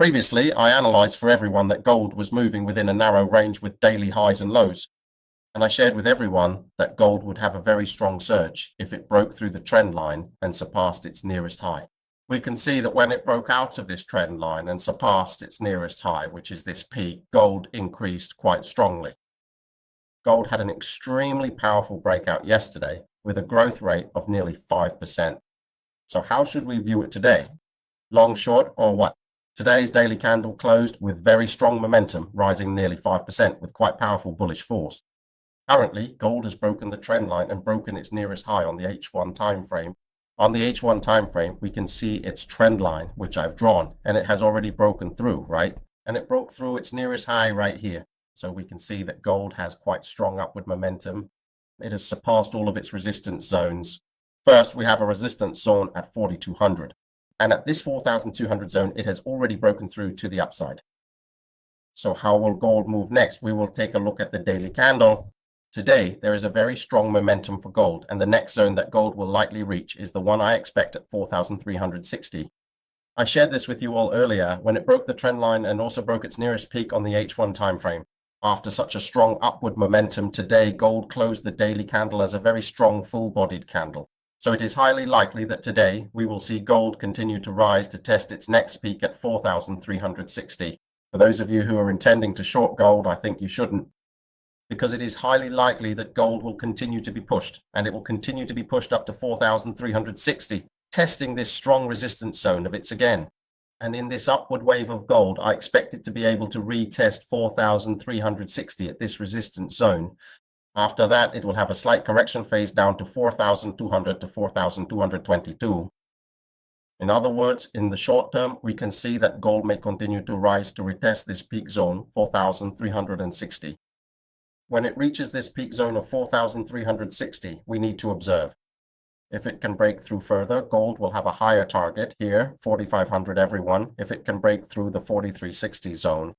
Previously, I analyzed for everyone that gold was moving within a narrow range with daily highs and lows. And I shared with everyone that gold would have a very strong surge if it broke through the trend line and surpassed its nearest high. We can see that when it broke out of this trend line and surpassed its nearest high, which is this peak, gold increased quite strongly. Gold had an extremely powerful breakout yesterday with a growth rate of nearly 5%. So how should we view it today? Long, short, or what? Today's daily candle closed with very strong momentum, rising nearly 5% with quite powerful bullish force. Currently, gold has broken the trend line and broken its nearest high on the H1 time frame. On the H1 time frame, we can see its trend line, which I've drawn, and it has already broken through, right? And it broke through its nearest high right here. So we can see that gold has quite strong upward momentum. It has surpassed all of its resistance zones. First, we have a resistance zone at 4,200. And at this 4,200 zone, it has already broken through to the upside. So how will gold move next? We will take a look at the daily candle. Today, there is a very strong momentum for gold, and the next zone that gold will likely reach is the one I expect at 4,360. I shared this with you all earlier when it broke the trend line and also broke its nearest peak on the H1 time frame. After such a strong upward momentum today, gold closed the daily candle as a very strong full-bodied candle. So it is highly likely that today we will see gold continue to rise to test its next peak at 4,360. For those of you who are intending to short gold, I think you shouldn't, because it is highly likely that gold will continue to be pushed, and it will continue to be pushed up to 4,360, testing this strong resistance zone of its again. And in this upward wave of gold, I expect it to be able to retest 4,360 at this resistance zone. After that, it will have a slight correction phase down to 4,200 to 4,222. In other words, in the short term, we can see that gold may continue to rise to retest this peak zone, 4,360. When it reaches this peak zone of 4,360, we need to observe. If it can break through further, gold will have a higher target here, 4,500 everyone, if it can break through the 4,360 zone.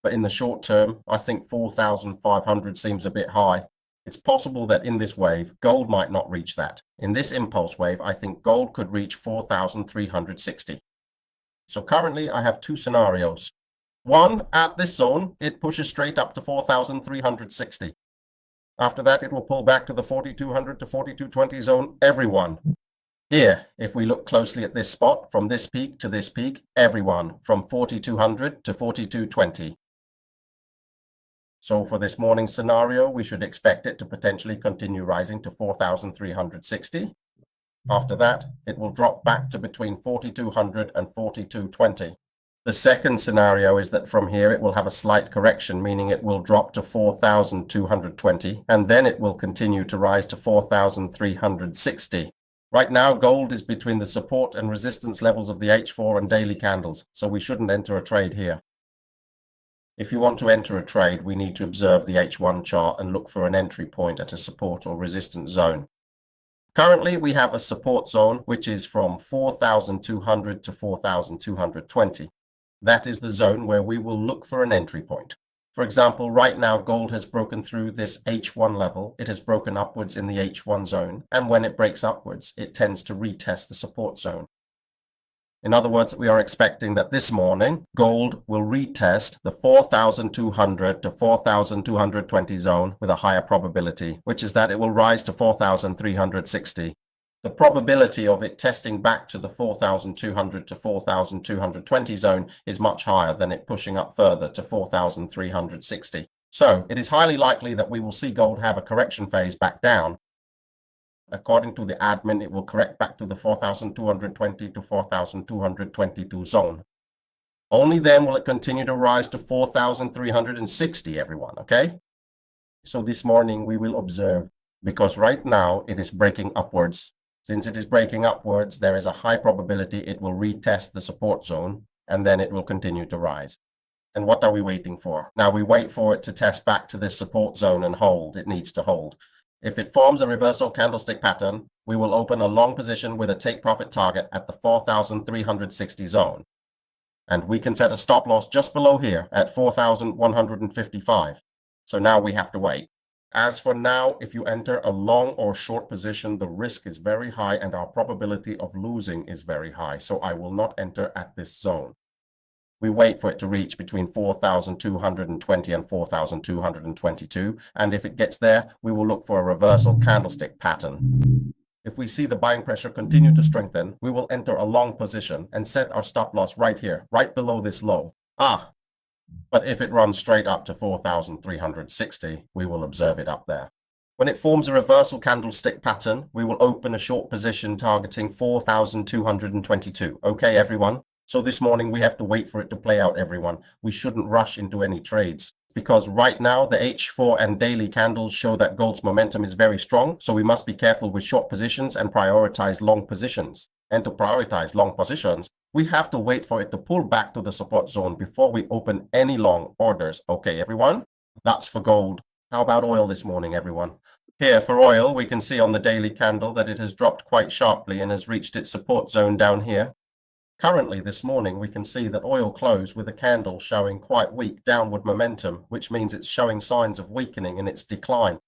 But in the short term, I think 4,500 seems a bit high. It's possible that in this wave, gold might not reach that. In this impulse wave, I think gold could reach 4,360. So currently, I have two scenarios. One, at this zone, it pushes straight up to 4,360. After that, it will pull back to the 4,200 to 4,220 zone, everyone. Here, if we look closely at this spot, from this peak to this peak, everyone, from 4,200 to 4,220. So for this morning scenario, we should expect it to potentially continue rising to 4,360. After that, it will drop back to between 4,200 and 4,220. The second scenario is that from here it will have a slight correction, meaning it will drop to 4,220, and then it will continue to rise to 4,360. Right now, gold is between the support and resistance levels of the H4 and daily candles, so we shouldn't enter a trade here. If you want to enter a trade, we need to observe the H1 chart and look for an entry point at a support or resistance zone. Currently, we have a support zone which is from 4,200 to 4,220. That is the zone where we will look for an entry point. For example, right now, gold has broken through this H1 level. It has broken upwards in the H1 zone, and when it breaks upwards, it tends to retest the support zone. In other words, we are expecting that this morning, gold will retest the 4,200 to 4,220 zone with a higher probability, which is that it will rise to 4,360. The probability of it testing back to the 4,200 to 4,220 zone is much higher than it pushing up further to 4,360. So it is highly likely that we will see gold have a correction phase back down. According to the admin, it will correct back to the 4,220 to 4,222 zone. Only then will it continue to rise to 4,360, everyone, okay? So this morning we will observe, because right now it is breaking upwards. Since it is breaking upwards, there is a high probability it will retest the support zone, and then it will continue to rise. And what are we waiting for? Now we wait for it to test back to this support zone and hold. It needs to hold. If it forms a reversal candlestick pattern, we will open a long position with a take profit target at the 4,360 zone. And we can set a stop loss just below here at 4,155. So now we have to wait. As for now, if you enter a long or short position, the risk is very high and our probability of losing is very high. So I will not enter at this zone. we wait for it to reach between 4,220 and 4,222. And if it gets there, we will look for a reversal candlestick pattern. If we see the buying pressure continue to strengthen, we will enter a long position and set our stop loss right here, right below this low. But if it runs straight up to 4,360, we will observe it up there. When it forms a reversal candlestick pattern, we will open a short position targeting 4,222. Okay, everyone? So this morning we have to wait for it to play out, everyone. We shouldn't rush into any trades, because right now the H4 and daily candles show that gold's momentum is very strong. So we must be careful with short positions and prioritize long positions. And to prioritize long positions, we have to wait for it to pull back to the support zone before we open any long orders. Okay, everyone? That's for gold. How about oil this morning, everyone? Here for oil, we can see on the daily candle that it has dropped quite sharply and has reached its support zone down here. Currently this morning, we can see that oil closed with a candle showing quite weak downward momentum, which means it's showing signs of weakening in its decline.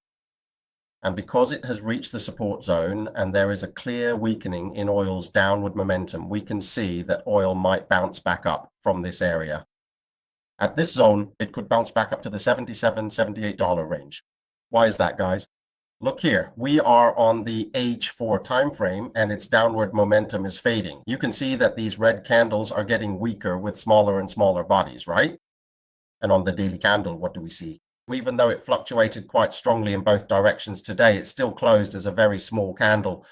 And because it has reached the support zone and there is a clear weakening in oil's downward momentum, we can see that oil might bounce back up from this area. At this zone, it could bounce back up to the $77, $78 range. Why is that, guys? Look here, we are on the H4 time frame and its downward momentum is fading. You can see that these red candles are getting weaker with smaller and smaller bodies, right? And on the daily candle, what do we see? Even though it fluctuated quite strongly in both directions today, it still closed as a very small candle.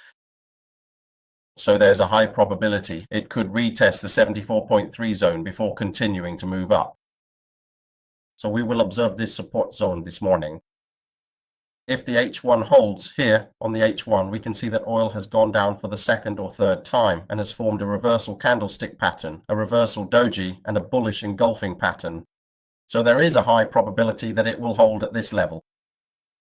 So there's a high probability it could retest the 74.3 zone before continuing to move up. So we will observe this support zone this morning. If the H1 holds here on the H1, we can see that oil has gone down for the second or third time and has formed a reversal candlestick pattern, a reversal doji, and a bullish engulfing pattern. So there is a high probability that it will hold at this level.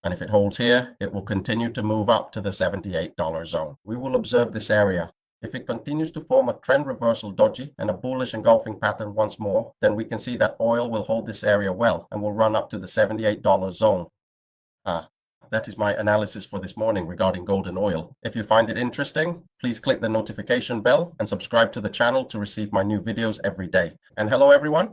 And if it holds here, it will continue to move up to the $78 zone. We will observe this area. If it continues to form a trend reversal doji and a bullish engulfing pattern once more, then we can see that oil will hold this area well and will run up to the $78 zone. That is my analysis for this morning regarding gold and oil. If you find it interesting, please click the notification bell and subscribe to the channel to receive my new videos every day. And hello everyone.